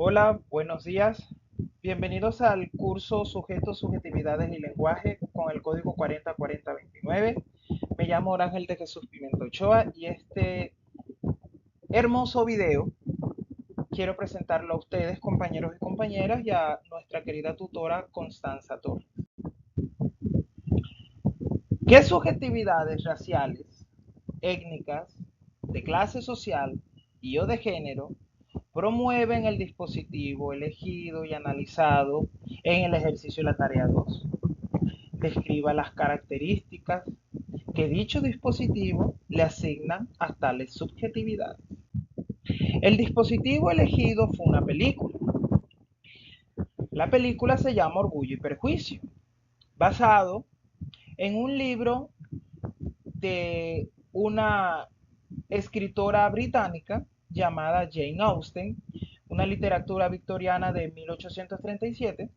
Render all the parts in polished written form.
Hola, buenos días. Bienvenidos al curso Sujetos, Subjetividades y Lenguaje con el código 404029. Me llamo Ángel de Jesús Pimiento Ochoa y este hermoso video quiero presentarlo a ustedes, compañeros y compañeras, y a nuestra querida tutora Constanza Torres. ¿Qué subjetividades raciales, étnicas, de clase social y o de género promueven el dispositivo elegido y analizado en el ejercicio de la tarea 2? Describa las características que dicho dispositivo le asignan a tales subjetividades. El dispositivo elegido fue una película. La película se llama Orgullo y Prejuicio, basado en un libro de una escritora británica llamada Jane Austen, una literatura victoriana de 1837,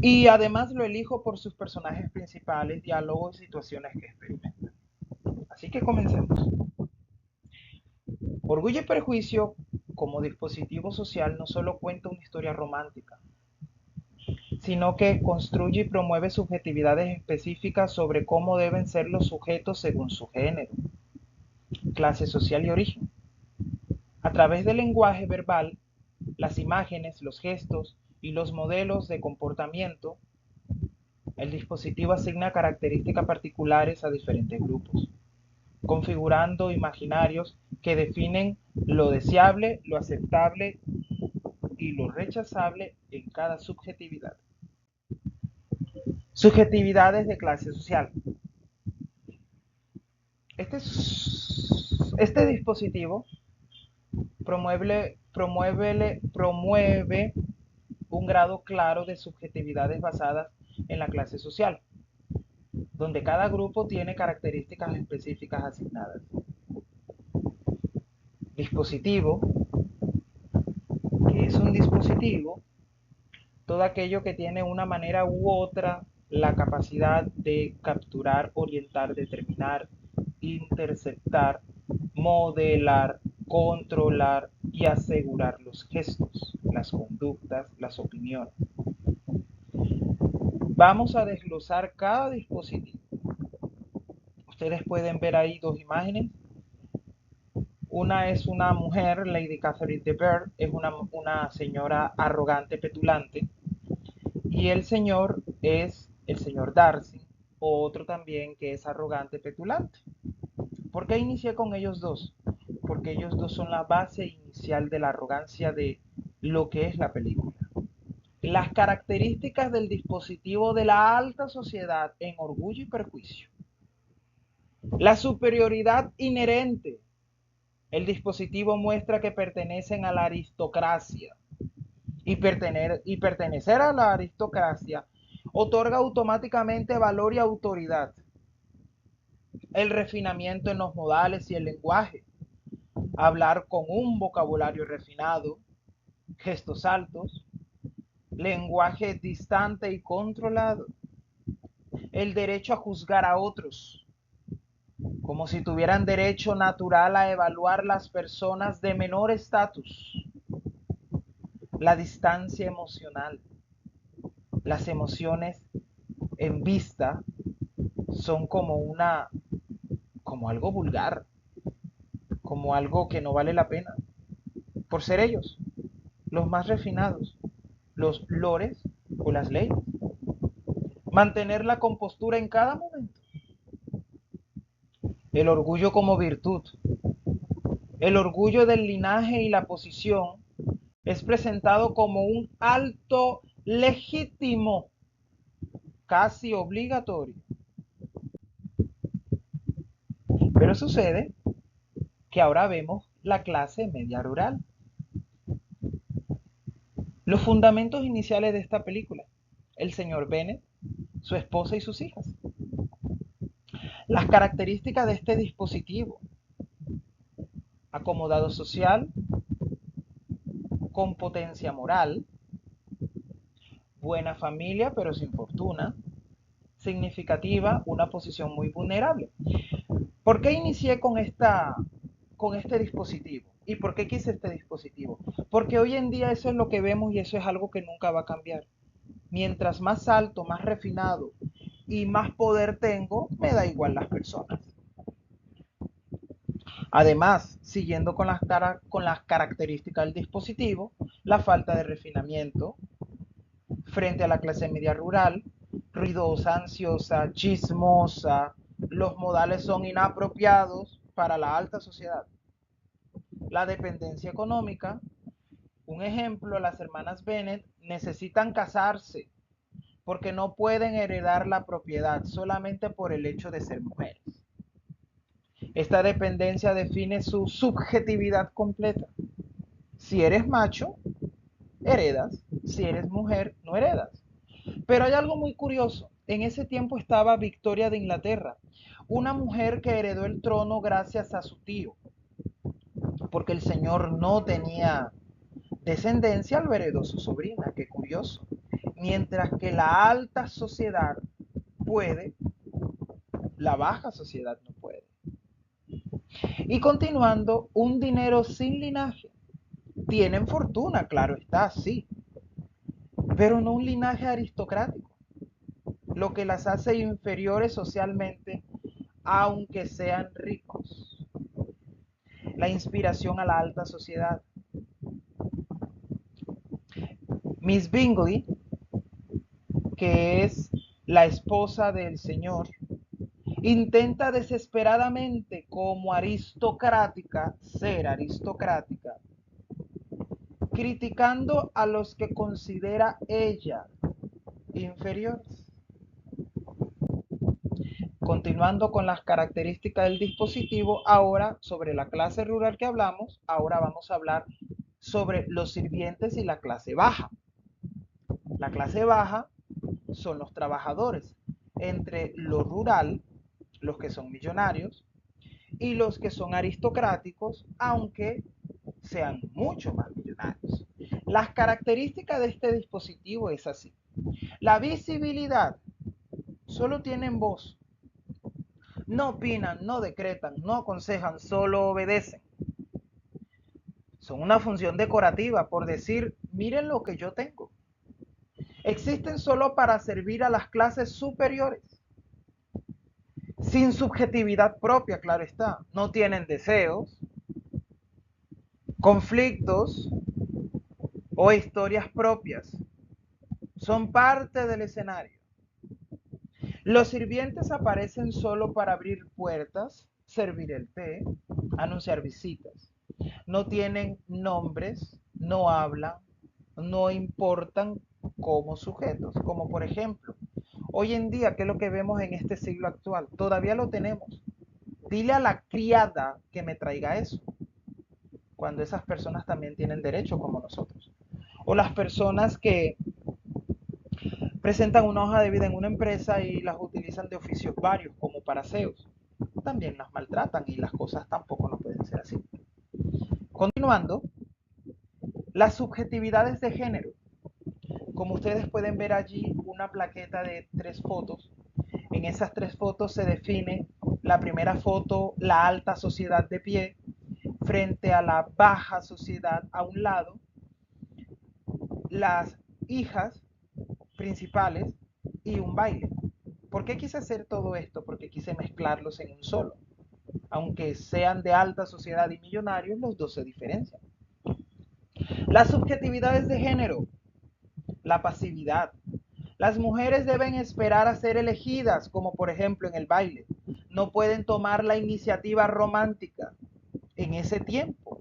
y además lo elijo por sus personajes principales, diálogos y situaciones que experimentan. Así que comencemos. Orgullo y Prejuicio, como dispositivo social, no solo cuenta una historia romántica, sino que construye y promueve subjetividades específicas sobre cómo deben ser los sujetos según su género, clase social y origen. A través del lenguaje verbal, las imágenes, los gestos y los modelos de comportamiento, el dispositivo asigna características particulares a diferentes grupos, configurando imaginarios que definen lo deseable, lo aceptable y lo rechazable en cada subjetividad. Subjetividades de clase social. Este dispositivo promueve un grado claro de subjetividades basadas en la clase social, donde cada grupo tiene características específicas asignadas. Dispositivo, que es un dispositivo, todo aquello que tiene una manera u otra la capacidad de capturar, orientar, determinar, interceptar, modelar, controlar y asegurar los gestos, las conductas, las opiniones. Vamos a desglosar cada dispositivo. Ustedes pueden ver ahí dos imágenes. Una es una mujer, Lady Catherine de Bourgh, es una señora arrogante, petulante, y el señor es el señor Darcy, otro también que es arrogante, petulante. ¿Por qué inicié con ellos dos? Porque ellos dos son la base inicial de la arrogancia de lo que es la película. Las características del dispositivo de la alta sociedad en Orgullo y Prejuicio. La superioridad inherente. El dispositivo muestra que pertenecen a la aristocracia y pertenecer a la aristocracia otorga automáticamente valor y autoridad. El refinamiento en los modales y el lenguaje. Hablar con un vocabulario refinado, gestos altos, lenguaje distante y controlado. El derecho a juzgar a otros, como si tuvieran derecho natural a evaluar las personas de menor estatus. La distancia emocional. Las emociones en vista son como algo vulgar, como algo que no vale la pena, por ser ellos, los más refinados, los lores o las leyes. Mantener la compostura en cada momento. El orgullo como virtud. El orgullo del linaje y la posición es presentado como un alto legítimo, casi obligatorio. Pero sucede que ahora vemos la clase media rural. Los fundamentos iniciales de esta película. El señor Bennet, su esposa y sus hijas. Las características de este dispositivo. Acomodado social, con potencia moral, buena familia pero sin fortuna, significativa, una posición muy vulnerable. ¿Por qué inicié con este dispositivo? ¿Y por qué quise este dispositivo? Porque hoy en día eso es lo que vemos y eso es algo que nunca va a cambiar. Mientras más alto, más refinado y más poder tengo, me da igual las personas. Además, siguiendo con las características del dispositivo, la falta de refinamiento frente a la clase media rural, ruidosa, ansiosa, chismosa, los modales son inapropiados para la alta sociedad. La dependencia económica, un ejemplo, las hermanas Bennett necesitan casarse porque no pueden heredar la propiedad solamente por el hecho de ser mujeres. Esta dependencia define su subjetividad completa. Si eres macho, heredas. Si eres mujer, no heredas. Pero hay algo muy curioso. En ese tiempo estaba Victoria de Inglaterra, una mujer que heredó el trono gracias a su tío, porque el señor no tenía descendencia, lo heredó su sobrina. Qué curioso. Mientras que la alta sociedad puede, la baja sociedad no puede. Y continuando, un dinero sin linaje. Tienen fortuna, claro está, sí, pero no un linaje aristocrático, lo que las hace inferiores socialmente, aunque sean ricos. La inspiración a la alta sociedad. Miss Bingley, que es la esposa del señor, intenta desesperadamente como aristocrática, ser aristocrática, criticando a los que considera ella inferiores. Continuando con las características del dispositivo, ahora sobre la clase rural que hablamos, ahora vamos a hablar sobre los sirvientes y la clase baja. La clase baja son los trabajadores, entre lo rural, los que son millonarios, y los que son aristocráticos, aunque sean mucho más millonarios. Las características de este dispositivo es así. La visibilidad, solo tienen voz. No opinan, no decretan, no aconsejan, solo obedecen. Son una función decorativa, por decir, miren lo que yo tengo. Existen solo para servir a las clases superiores. Sin subjetividad propia, claro está. No tienen deseos, conflictos o historias propias. Son parte del escenario. Los sirvientes aparecen solo para abrir puertas, servir el té, anunciar visitas. No tienen nombres, no hablan, no importan como sujetos. Como por ejemplo, hoy en día, ¿qué es lo que vemos en este siglo actual? Todavía lo tenemos. Dile a la criada que me traiga eso, cuando esas personas también tienen derecho como nosotros. O las personas que presentan una hoja de vida en una empresa y las utilizan de oficios varios, como para paraseos. También las maltratan y las cosas tampoco no pueden ser así. Continuando, las subjetividades de género. Como ustedes pueden ver allí una plaqueta de 3 fotos. En esas 3 fotos se define la primera foto, la alta sociedad de pie, frente a la baja sociedad a un lado, las hijas principales y un baile. ¿Por qué quise hacer todo esto? Porque quise mezclarlos en un solo. Aunque sean de alta sociedad y millonarios, los dos se diferencian. Las subjetividades de género, la pasividad. Las mujeres deben esperar a ser elegidas, como por ejemplo en el baile. No pueden tomar la iniciativa romántica en ese tiempo,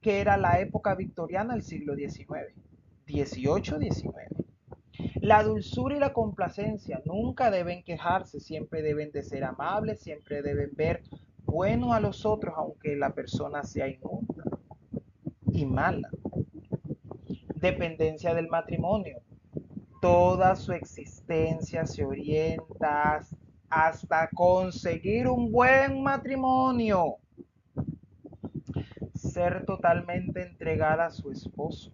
que era la época victoriana del siglo XIX, XVIII, XIX. La dulzura y la complacencia nunca deben quejarse, siempre deben de ser amables, siempre deben ver bueno a los otros, aunque la persona sea inmunda y mala. Dependencia del matrimonio. Toda su existencia se orienta hasta conseguir un buen matrimonio. Ser totalmente entregada a su esposo.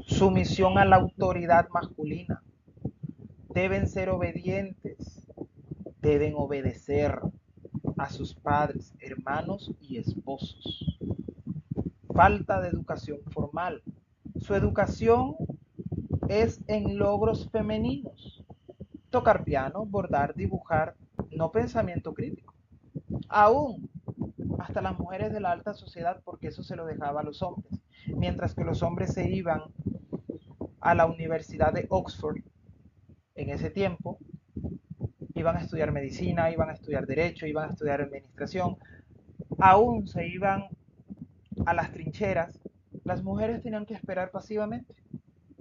Sumisión a la autoridad masculina. Deben ser obedientes. Deben obedecer a sus padres, hermanos y esposos. falta de educación formal. Su educación es en logros femeninos. Tocar piano, bordar, dibujar, no pensamiento crítico. Aún hasta las mujeres de la alta sociedad, porque eso se lo dejaba a los hombres. Mientras que los hombres se iban a la Universidad de Oxford en ese tiempo, iban a estudiar medicina, iban a estudiar derecho, iban a estudiar administración, aún se iban a las trincheras, las mujeres tenían que esperar pasivamente,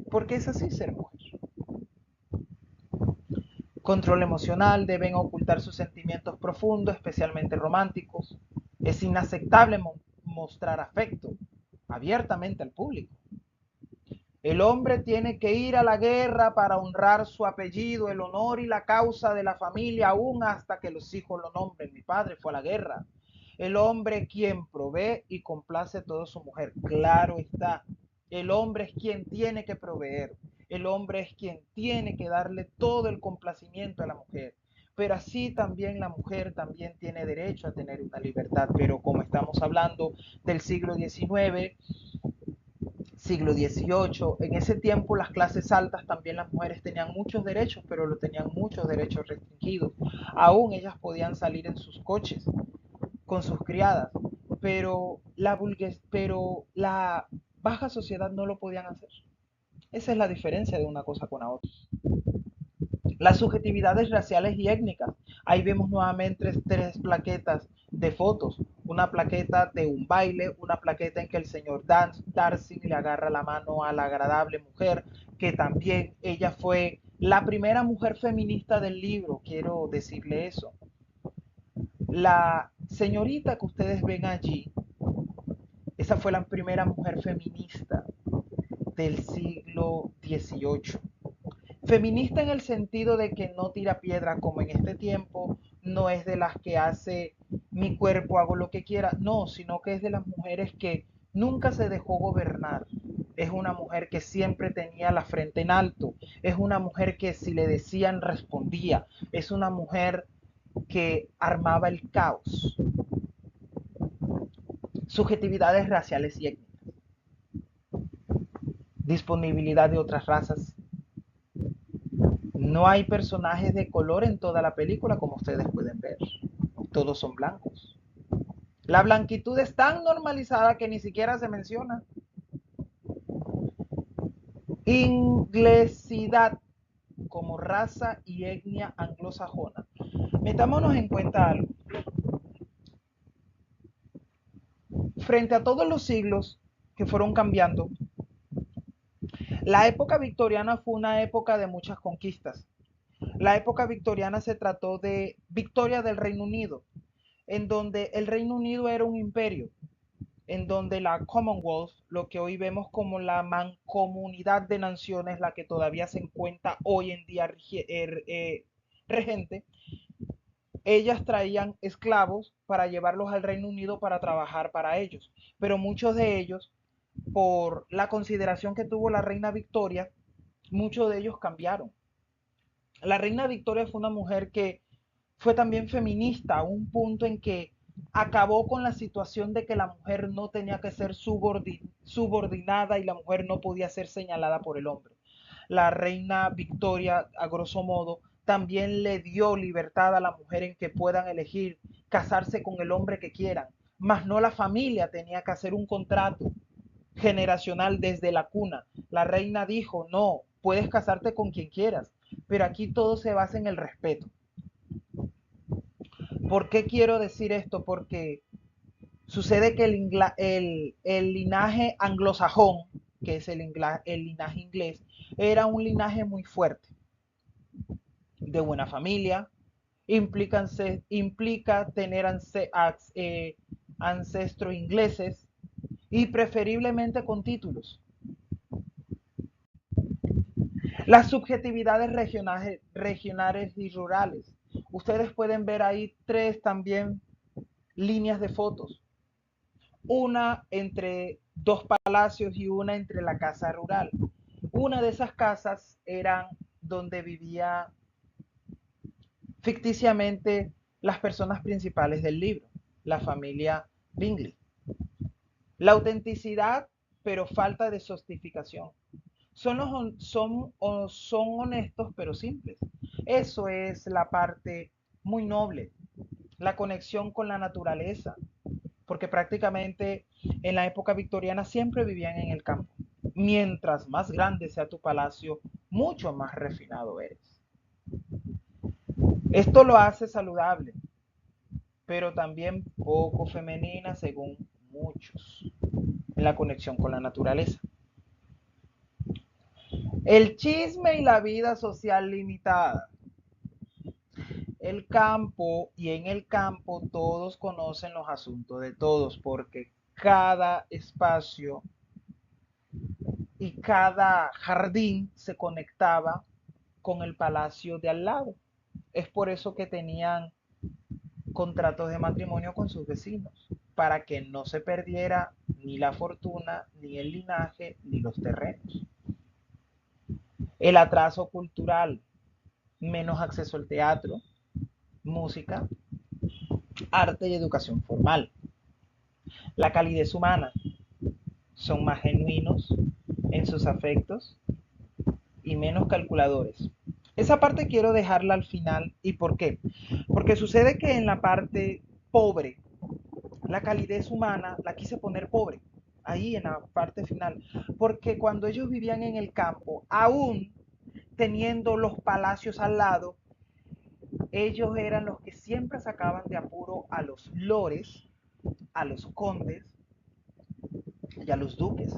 porque es así ser mujer. Control emocional, deben ocultar sus sentimientos profundos, especialmente románticos. Es inaceptable mostrar afecto abiertamente al público. El hombre tiene que ir a la guerra para honrar su apellido, el honor y la causa de la familia, aún hasta que los hijos lo nombren. Mi padre fue a la guerra. El hombre quien provee y complace a toda su mujer. Claro está. El hombre es quien tiene que proveer. El hombre es quien tiene que darle todo el complacimiento a la mujer. Pero así también la mujer también tiene derecho a tener una libertad. Pero como estamos hablando del siglo XIX, siglo XVIII, en ese tiempo las clases altas también las mujeres tenían muchos derechos, pero lo tenían muchos derechos restringidos. Aún ellas podían salir en sus coches con sus criadas, pero la baja sociedad no lo podían hacer. Esa es la diferencia de una cosa con la otra. Las subjetividades raciales y étnicas. Ahí vemos nuevamente tres plaquetas de fotos. Una plaqueta de un baile, una plaqueta en que el señor Darcy le agarra la mano a la agradable mujer, que también ella fue la primera mujer feminista del libro, quiero decirle eso. La señorita que ustedes ven allí, esa fue la primera mujer feminista del siglo XVIII. Feminista en el sentido de que no tira piedra como en este tiempo, no es de las que hace mi cuerpo, hago lo que quiera, no, sino que es de las mujeres que nunca se dejó gobernar. Es una mujer que siempre tenía la frente en alto, es una mujer que si le decían respondía, es una mujer que armaba el caos. Subjetividades raciales y étnicas, disponibilidad de otras razas. No hay personajes de color en toda la película, como ustedes pueden ver. Todos son blancos. La blanquitud es tan normalizada que ni siquiera se menciona. Inglesidad como raza y etnia anglosajona. Metámonos en cuenta algo. Frente a todos los siglos que fueron cambiando, la época victoriana fue una época de muchas conquistas. La época victoriana se trató de victoria del Reino Unido, en donde el Reino Unido era un imperio, en donde la Commonwealth, lo que hoy vemos como la mancomunidad de naciones, la que todavía se encuentra hoy en día regente, ellas traían esclavos para llevarlos al Reino Unido para trabajar para ellos, pero muchos de ellos, por la consideración que tuvo la reina Victoria, muchos de ellos cambiaron. La reina Victoria fue una mujer que fue también feminista, a un punto en que acabó con la situación de que la mujer no tenía que ser subordinada y la mujer no podía ser señalada por el hombre. La reina Victoria, a grosso modo, también le dio libertad a la mujer en que puedan elegir casarse con el hombre que quieran, mas no la familia tenía que hacer un contrato generacional desde la cuna. La reina dijo, no, puedes casarte con quien quieras, pero aquí todo se basa en el respeto. ¿Por qué quiero decir esto? Porque sucede que el linaje anglosajón, que es el linaje inglés, era un linaje muy fuerte, de buena familia, implica tener ancestros ingleses y preferiblemente con títulos. Las subjetividades regionales y rurales. Ustedes pueden ver ahí tres también líneas de fotos. Una entre dos palacios y una entre la casa rural. Una de esas casas eran donde vivía ficticiamente las personas principales del libro, la familia Bingley. La autenticidad, pero falta de sofisticación. Son honestos, pero simples. Eso es la parte muy noble, la conexión con la naturaleza, porque prácticamente en la época victoriana siempre vivían en el campo. Mientras más grande sea tu palacio, mucho más refinado eres. Esto lo hace saludable, pero también poco femenina según muchos, en la conexión con la naturaleza. El chisme y la vida social limitada. El campo, y en el campo todos conocen los asuntos de todos, porque cada espacio y cada jardín se conectaba con el palacio de al lado. Es por eso que tenían contratos de matrimonio con sus vecinos, para que no se perdiera ni la fortuna, ni el linaje, ni los terrenos. El atraso cultural, menos acceso al teatro, música, arte y educación formal. La calidez humana, son más genuinos en sus afectos y menos calculadores. Esa parte quiero dejarla al final. ¿Y por qué? Porque sucede que en la parte pobre, la calidez humana la quise poner pobre, ahí en la parte final. Porque cuando ellos vivían en el campo, aún teniendo los palacios al lado, ellos eran los que siempre sacaban de apuro a los lores, a los condes y a los duques.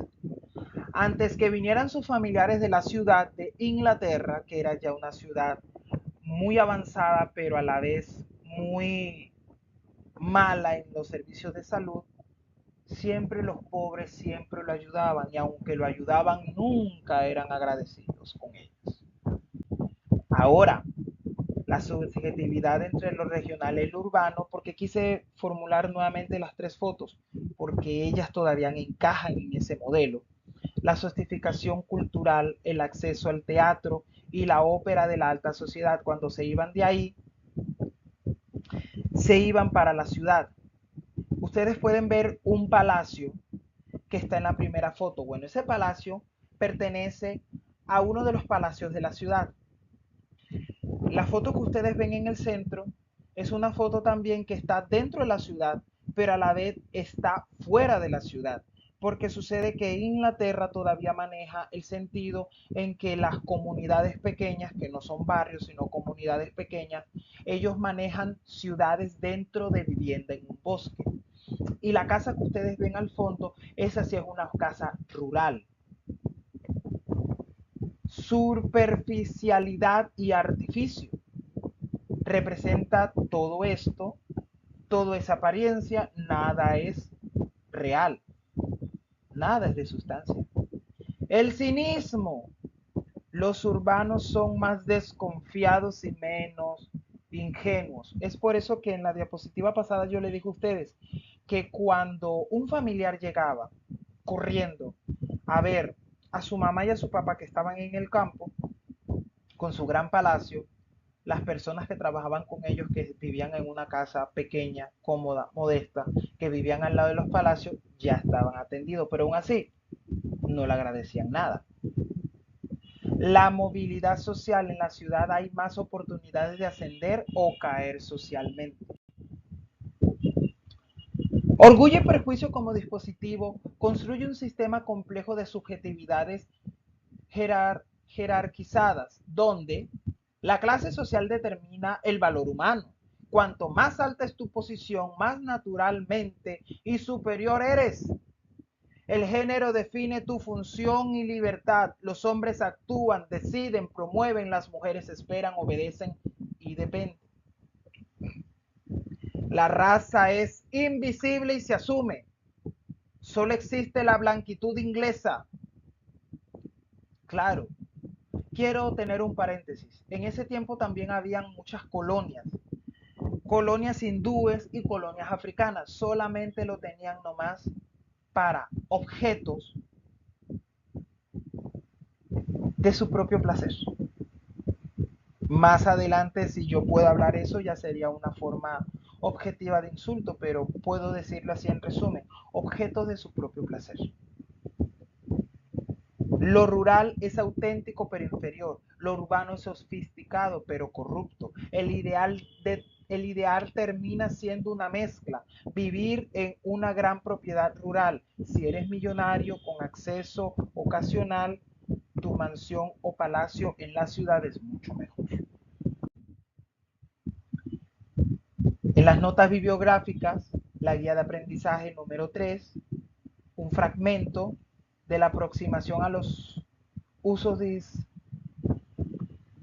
Antes que vinieran sus familiares de la ciudad de Inglaterra, que era ya una ciudad muy avanzada, pero a la vez muy mala en los servicios de salud, siempre los pobres siempre lo ayudaban y aunque lo ayudaban nunca eran agradecidos con ellos. Ahora, la subjetividad entre lo regional y lo urbano, porque quise formular nuevamente las tres fotos, porque ellas todavía encajan en ese modelo. La sofisticación cultural, el acceso al teatro y la ópera de la alta sociedad, cuando se iban de ahí, se iban para la ciudad. Ustedes pueden ver un palacio que está en la primera foto. Bueno, ese palacio pertenece a uno de los palacios de la ciudad. La foto que ustedes ven en el centro es una foto también que está dentro de la ciudad, pero a la vez está fuera de la ciudad, porque sucede que Inglaterra todavía maneja el sentido en que las comunidades pequeñas, que no son barrios, sino comunidades pequeñas, ellos manejan ciudades dentro de vivienda en un bosque. Y la casa que ustedes ven al fondo, esa sí es una casa rural. Superficialidad y artificio representa todo esto, todo es apariencia, nada es real, nada es de sustancia. El cinismo, los urbanos son más desconfiados y menos ingenuos. Es por eso que en la diapositiva pasada yo le dije a ustedes que cuando un familiar llegaba corriendo a ver a su mamá y a su papá que estaban en el campo con su gran palacio, las personas que trabajaban con ellos, que vivían en una casa pequeña, cómoda, modesta, que vivían al lado de los palacios, ya estaban atendidos, pero aún así no le agradecían nada. La movilidad social en la ciudad, hay más oportunidades de ascender o caer socialmente. Orgullo y prejuicio como dispositivo construye un sistema complejo de subjetividades jerarquizadas, donde la clase social determina el valor humano. Cuanto más alta es tu posición, más naturalmente y superior eres. El género define tu función y libertad. Los hombres actúan, deciden, promueven, las mujeres esperan, obedecen y dependen. La raza es invisible y se asume. Solo existe la blanquitud inglesa. Claro, quiero tener un paréntesis. En ese tiempo también habían muchas colonias, colonias hindúes y colonias africanas. Solamente lo tenían nomás para objetos de su propio placer. Más adelante, si yo puedo hablar eso, ya sería una forma objetiva de insulto, pero puedo decirlo así en resumen. objetos de su propio placer. Lo rural es auténtico pero inferior, lo urbano es sofisticado pero corrupto. El ideal termina siendo una mezcla, vivir en una gran propiedad rural. Si eres millonario con acceso ocasional, tu mansión o palacio en la ciudad es mucho mejor. En las notas bibliográficas, la guía de aprendizaje número 3, un fragmento de la aproximación a los usos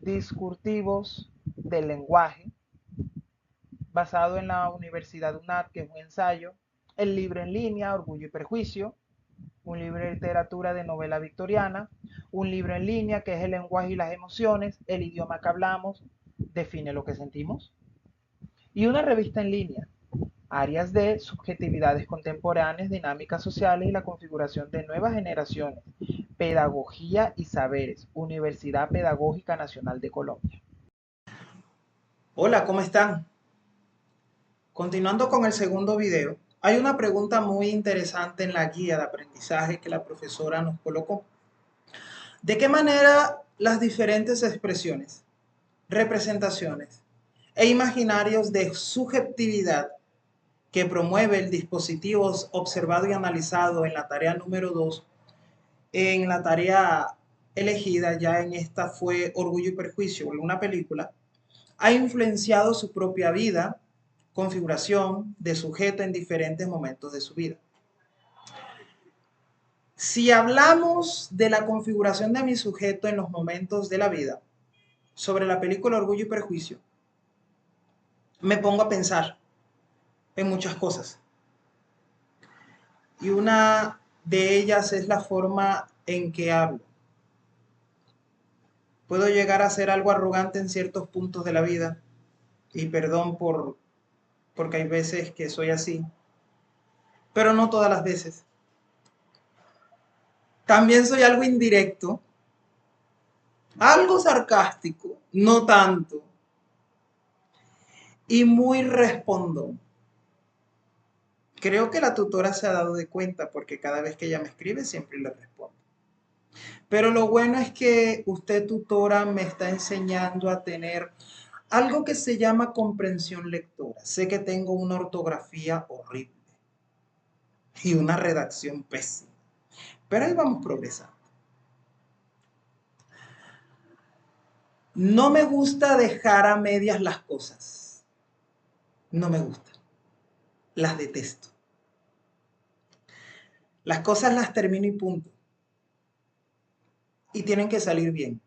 discursivos del lenguaje, basado en la Universidad UNAD, que es un ensayo, el libro en línea, Orgullo y Prejuicio, un libro de literatura de novela victoriana, un libro en línea que es el lenguaje y las emociones, el idioma que hablamos, define lo que sentimos, y una revista en línea, áreas de subjetividades contemporáneas, dinámicas sociales y la configuración de nuevas generaciones, pedagogía y saberes, Universidad Pedagógica Nacional de Colombia. Hola, ¿cómo están? Continuando con el segundo video, hay una pregunta muy interesante en la guía de aprendizaje que la profesora nos colocó. ¿De qué manera las diferentes expresiones, representaciones e imaginarios de subjetividad que promueve el dispositivo observado y analizado en la tarea número 2, en la tarea elegida, ya en esta fue Orgullo y Prejuicio, una película, ha influenciado su propia vida, configuración de sujeto en diferentes momentos de su vida? Si hablamos de la configuración de mi sujeto en los momentos de la vida, sobre la película Orgullo y Prejuicio, me pongo a pensar en muchas cosas. Y una de ellas es la forma en que hablo. Puedo llegar a ser algo arrogante en ciertos puntos de la vida, y perdón porque hay veces que soy así, pero no todas las veces. También soy algo indirecto, algo sarcástico, no tanto, y muy respondón. Creo que la tutora se ha dado de cuenta porque cada vez que ella me escribe siempre le respondo. Pero lo bueno es que usted, tutora, me está enseñando a tener algo que se llama comprensión lectora. Sé que tengo una ortografía horrible y una redacción pésima, pero ahí vamos progresando. No me gusta dejar a medias las cosas. No me gusta. Las detesto. Las cosas las termino y punto. Y tienen que salir bien.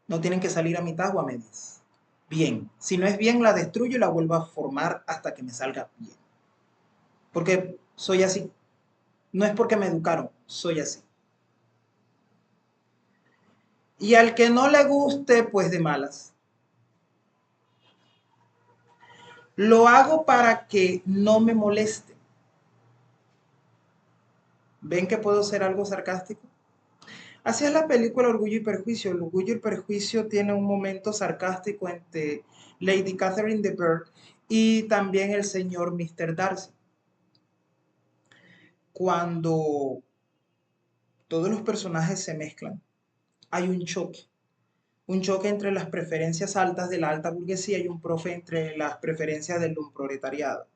No tienen que salir a mitad o a medias. Bien. Si no es bien, la destruyo y la vuelvo a formar hasta que me salga bien. Porque soy así. No es porque me educaron, soy así. Y al que no le guste, pues de malas. Lo hago para que no me moleste. ¿Ven que puedo ser algo sarcástico? Así es la película Orgullo y Prejuicio. El Orgullo y Prejuicio tiene un momento sarcástico entre Lady Catherine de Bourgh y también el señor Mr. Darcy. Cuando todos los personajes se mezclan, hay un choque entre las preferencias altas de la alta burguesía y un profe entre las preferencias del proletariado.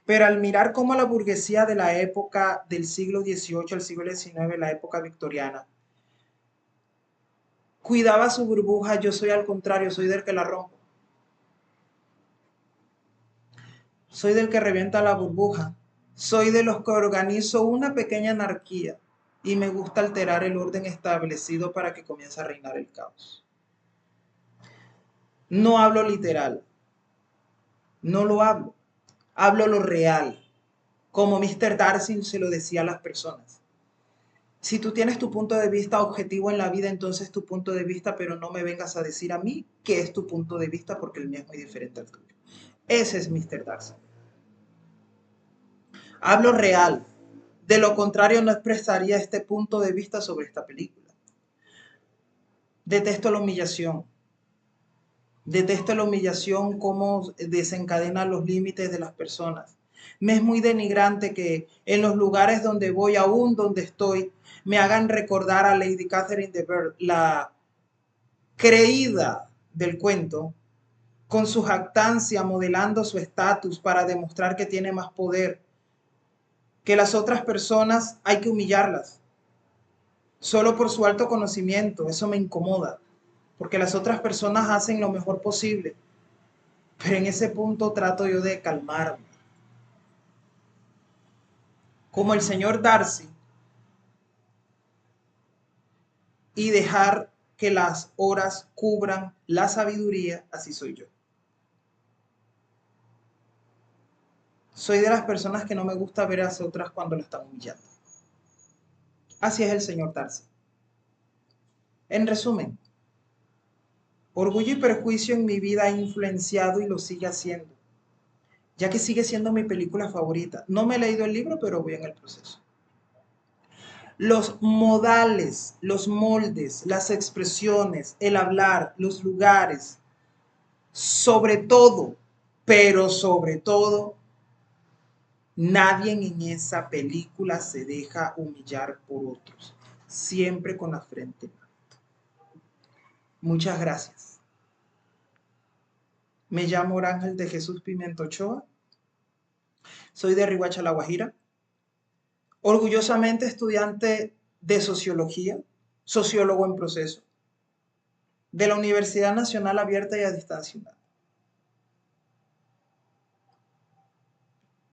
Pero al mirar cómo la burguesía de la época del siglo XVIII al siglo XIX, la época victoriana, cuidaba su burbuja, yo soy al contrario, soy del que la rompo. Soy del que revienta la burbuja. Soy de los que organizo una pequeña anarquía y me gusta alterar el orden establecido para que comience a reinar el caos. No hablo literal, no lo hablo, hablo lo real, como Mr. Darcy se lo decía a las personas. Si tú tienes tu punto de vista objetivo en la vida, entonces tu punto de vista, pero no me vengas a decir a mí qué es tu punto de vista porque el mío es muy diferente al tuyo. Ese es Mr. Darcy. Hablo real. De lo contrario, no expresaría este punto de vista sobre esta película. Detesto la humillación. Detesto la humillación, cómo desencadena los límites de las personas. Me es muy denigrante que en los lugares donde voy, aún donde estoy, me hagan recordar a Lady Catherine de Bourgh, la creída del cuento, con su jactancia modelando su estatus para demostrar que tiene más poder que las otras personas. Hay que humillarlas solo por su alto conocimiento. Eso me incomoda, porque las otras personas hacen lo mejor posible, pero en ese punto trato yo de calmarme. Como el señor Darcy, y dejar que las horas cubran la sabiduría, así soy yo. Soy de las personas que no me gusta ver a las otras cuando lo están humillando. Así es el señor Darcy. En resumen, Orgullo y Prejuicio en mi vida ha influenciado y lo sigue haciendo, ya que sigue siendo mi película favorita. No me he leído el libro, pero voy en el proceso. Los modales, los moldes, las expresiones, el hablar, los lugares, sobre todo, pero sobre todo, nadie en esa película se deja humillar por otros, siempre con la frente en alto. Muchas gracias. Me llamo Orángel de Jesús Pimiento Ochoa, soy de Riohacha, La Guajira, orgullosamente estudiante de sociología, sociólogo en proceso, de la Universidad Nacional Abierta y a Distancia.